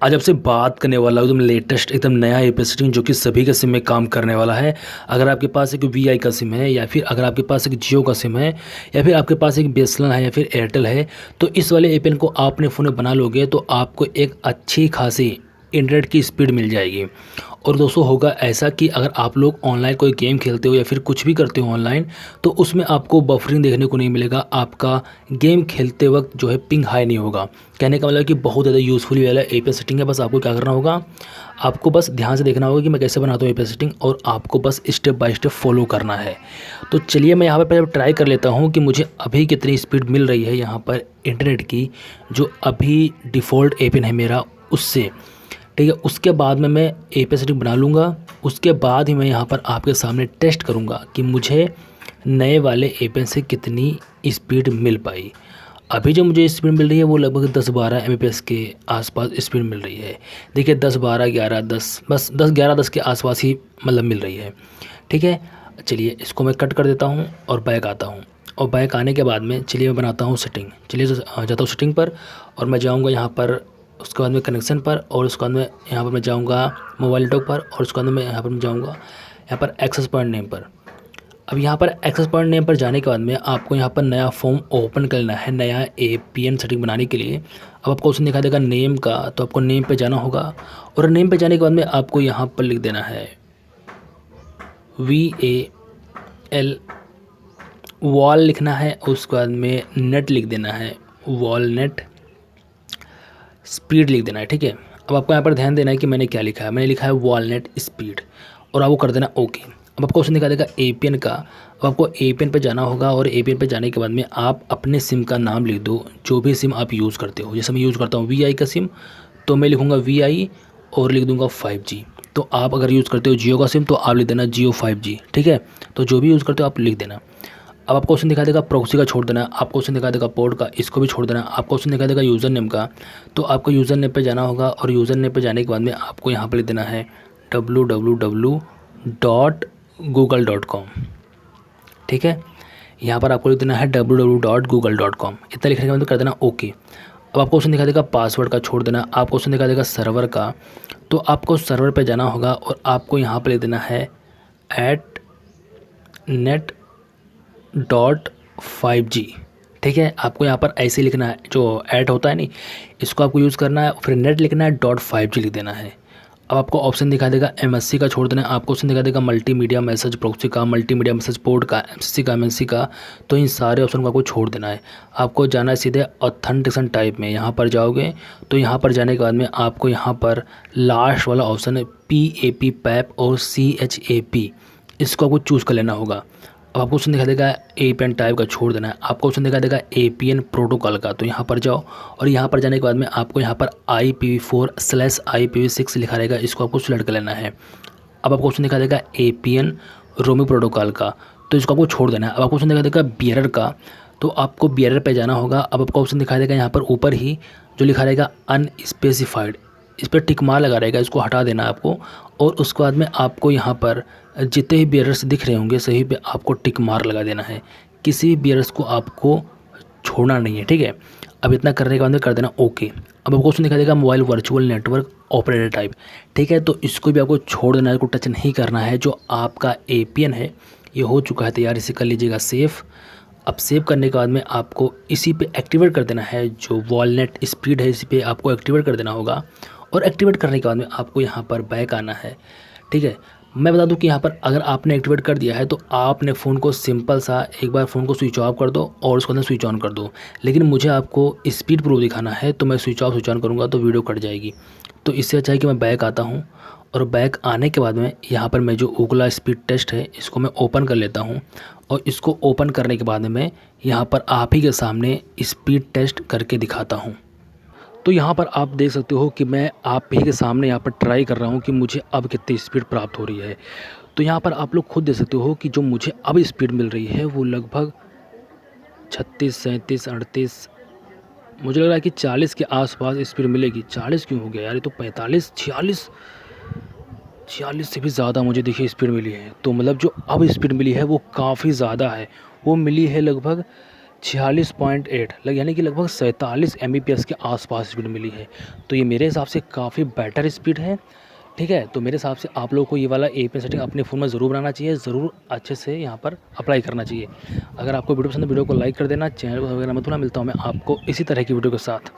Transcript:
आज आपसे बात करने वाला हूँ एकदम लेटेस्ट एकदम नया एपीएस सेटिंग जो कि सभी के सिम में काम करने वाला है। अगर आपके पास एक वीआई का सिम है या फिर अगर आपके पास एक जियो का सिम है या फिर आपके पास एक बीएसएनएल है या फिर एयरटेल है, तो इस वाले एपीएन को आप अपने फ़ोन में बना लोगे तो आपको एक अच्छी खासी इंटरनेट की स्पीड मिल जाएगी। और दोस्तों होगा ऐसा कि अगर आप लोग ऑनलाइन कोई गेम खेलते हो या फिर कुछ भी करते हो ऑनलाइन, तो उसमें आपको बफरिंग देखने को नहीं मिलेगा। आपका गेम खेलते वक्त जो है पिंग हाई नहीं होगा। कहने का मतलब कि बहुत ज़्यादा यूज़फुल वाला एपीएस सेटिंग है। बस आपको क्या करना होगा, आपको बस ध्यान से देखना होगा कि मैं कैसे बनाता हूँ एपीएस सेटिंग, और आपको बस स्टेप बाय स्टेप फॉलो करना है। तो चलिए मैं यहाँ पर पहले ट्राई कर लेता हूँ कि मुझे अभी कितनी स्पीड मिल रही है यहाँ पर इंटरनेट की, जो अभी डिफ़ॉल्ट एपीएन है मेरा उससे। ठीक है, उसके बाद में मैं एपीएस सेटिंग बना लूँगा। उसके बाद ही मैं यहाँ पर आपके सामने टेस्ट करूँगा कि मुझे नए वाले एपीएन से कितनी स्पीड मिल पाई। अभी जो मुझे स्पीड मिल रही है वो लगभग 10-12 एमबीपीएस के आसपास स्पीड मिल रही है। देखिए 10-12-11-10, बस 10-11-10 के आसपास ही मतलब मिल रही है। ठीक है, चलिए इसको मैं कट कर देता हूँ और बैक आता हूँ। और बैक आने के बाद में चलिए मैं बनाता हूँ सेटिंग। चलिए जाता हूँ सेटिंग पर और मैं जाऊँगा यहाँ पर, उसके बाद में कनेक्शन पर, और उसके बाद में यहाँ पर मैं जाऊँगा मोबाइल नेटवर्क पर, और उसके बाद में यहाँ पर मैं जाऊँगा यहाँ पर एक्सेस पॉइंट नेम पर। अब यहाँ पर एक्सेस पॉइंट नेम पर जाने के बाद में आपको यहाँ पर नया फॉर्म ओपन करना है नया एपीएन सेटिंग बनाने के लिए। अब आपको उसमें दिखा देगा नेम का, तो आपको नेम पे जाना होगा, और नेम पे जाने के बाद में आपको यहाँ पर लिख देना है VAL वॉल लिखना है। उसके बाद में नेट लिख देना है, वॉल नेट स्पीड लिख देना है। ठीक है, अब आपको यहाँ पर ध्यान देना है कि मैंने क्या लिखा है। मैंने लिखा है वॉलनेट स्पीड, और आपको कर देना ओके। अब आपको ऑप्शन दिखा देगा एपीएन का। अब आपको एपीएन पे जाना होगा, और एपीएन पे जाने के बाद में आप अपने सिम का नाम लिख दो, जो भी सिम आप यूज़ करते हो। जैसे मैं यूज़ करता हूँ वीआई का सिम, तो मैं लिखूँगा वीआई और लिख दूँगा 5G। तो आप अगर यूज़ करते हो जियो का सिम तो आप लिख देना जियो 5G। ठीक है, तो जो भी यूज़ करते हो आप लिख देना। अब आपको ऑप्शन दिखा देगा प्रॉक्सी का छोड़ देना, आपको ऑप्शन दिखा देगा पोर्ट का, इसको भी छोड़ देना। आपको ऑप्शन दिखा देगा यूज़र नेम का, तो आपको यूज़र नेम पे जाना होगा, और यूज़र नेम पे जाने के बाद में आपको यहाँ पर लिख देना है www.google.com। ठीक है, यहाँ पर आपको लिख देना है www.google.com। इतना लिखने के बाद कर देना ओके। अब आपको ऑप्शन दिखा देगा पासवर्ड का छोड़ देना, आपको ऑप्शन दिखा देगा सर्वर का, तो आपको सर्वर पे जाना होगा, और आपको यहाँ पर लिख देना है @net.5G। ठीक है, आपको यहाँ पर ऐसे लिखना है, जो ऐड होता है नहीं, इसको आपको यूज़ करना है, फिर नेट लिखना है, .5G लिख देना है। अब आपको ऑप्शन दिखा देगा MSC का छोड़ देना है, आपको ऑप्शन दिखा देगा मल्टीमीडिया मैसेज प्रॉक्सी का, मल्टीमीडिया मैसेज पोर्ट का, MCC का, MNC का, तो इन सारे ऑप्शन को आपको छोड़ देना है। आपको जाना है सीधे ऑथेंटिकेशन टाइप में। यहाँ पर जाओगे तो यहाँ पर जाने के बाद में आपको यहाँ पर लास्ट वाला ऑप्शन है PAP पैप और CHAP, इसको आपको चूज़ कर लेना होगा। अब आपको ऑप्शन दिखा देगा एपीएन टाइप का छोड़ देना है, आपको ऑप्शन दिखा देगा एपीएन प्रोटोकॉल का, तो यहाँ पर जाओ, और यहाँ पर जाने के बाद में आपको यहाँ पर IPv4/IPv6 लिखा रहेगा, इसको आपको सिलेक्ट कर लेना है। अब आपको ऑप्शन दिखा देगा एपीएन रोमी प्रोटोकॉल का, तो इसको आपको छोड़ देना है। अब आपको ऑप्शन दिखा देगा बियरर का, तो आपको बियरर पे जाना होगा। अब आपको ऑप्शन दिखा देगा यहाँ पर ऊपर ही जो लिखा रहेगा अनस्पेसिफाइड, इस पर टिक मार लगा रहेगा, इसको हटा देना है आपको। और उसके बाद में आपको यहाँ पर जितने भी बियरर्स दिख रहे होंगे सही पे आपको टिक मार लगा देना है, किसी भी बियरर्स को आपको छोड़ना नहीं है। ठीक है, अब इतना करने के बाद में कर देना ओके। अब आपको ऑप्शन दिखा देगा mobile virtual network operator type. ठीक है, तो इसको भी आपको छोड़ देना है, इसको टच नहीं करना है। जो आपका एपीएन है ये हो चुका है तैयार, इसे कर लीजिएगा सेव। अब सेव करने के बाद में आपको इसी पे एक्टिवेट कर देना है, जो वॉलनेट स्पीड है इसी पे आपको एक्टिवेट कर देना होगा। और एक्टिवेट करने के बाद में आपको यहाँ पर बैक आना है। ठीक है, मैं बता दूं कि यहाँ पर अगर आपने एक्टिवेट कर दिया है तो आपने फ़ोन को सिंपल सा एक बार फ़ोन को स्विच ऑफ कर दो और उसके अंदर स्विच ऑन कर दो। लेकिन मुझे आपको स्पीड प्रूफ दिखाना है, तो मैं स्विच ऑफ स्विच ऑन करूँगा तो वीडियो कट जाएगी। तो इससे अच्छा है कि मैं बैक आता हूँ, और बैक आने के बाद में यहाँ पर मैं जो ओकला स्पीड टेस्ट है इसको मैं ओपन कर लेता हूँ। और इसको ओपन करने के बाद में मैं यहाँ पर आप ही के सामने स्पीड टेस्ट करके दिखाता हूँ। तो यहाँ पर आप देख सकते हो कि मैं आप ही के सामने यहाँ पर ट्राई कर रहा हूँ कि मुझे अब कितनी स्पीड प्राप्त हो रही है। तो यहाँ पर आप लोग खुद देख सकते हो कि जो मुझे अब स्पीड मिल रही है वो लगभग 36, 37, 38, मुझे लग रहा है कि 40 के आसपास स्पीड मिलेगी। 40 क्यों हो गया यार, ये तो 45, 46 से भी ज़्यादा मुझे देखिए स्पीड मिली है। तो मतलब जो अब स्पीड मिली है वो काफ़ी ज़्यादा है, वो मिली है लगभग 46.8 यानी कि लगभग 47 Mbps के आसपास स्पीड मिली है। तो ये मेरे हिसाब से काफ़ी बेटर स्पीड है। ठीक है, तो मेरे हिसाब से आप लोगों को ये वाला API सेटिंग अपने फ़ोन में ज़रूर बनाना चाहिए, ज़रूर अच्छे से यहाँ पर अप्लाई करना चाहिए। अगर आपको वीडियो पसंद है, वीडियो को लाइक कर देना, चैनल को सब्सक्राइब करना मत भूलना। मिलता हूँ मैं आपको इसी तरह की वीडियो के साथ।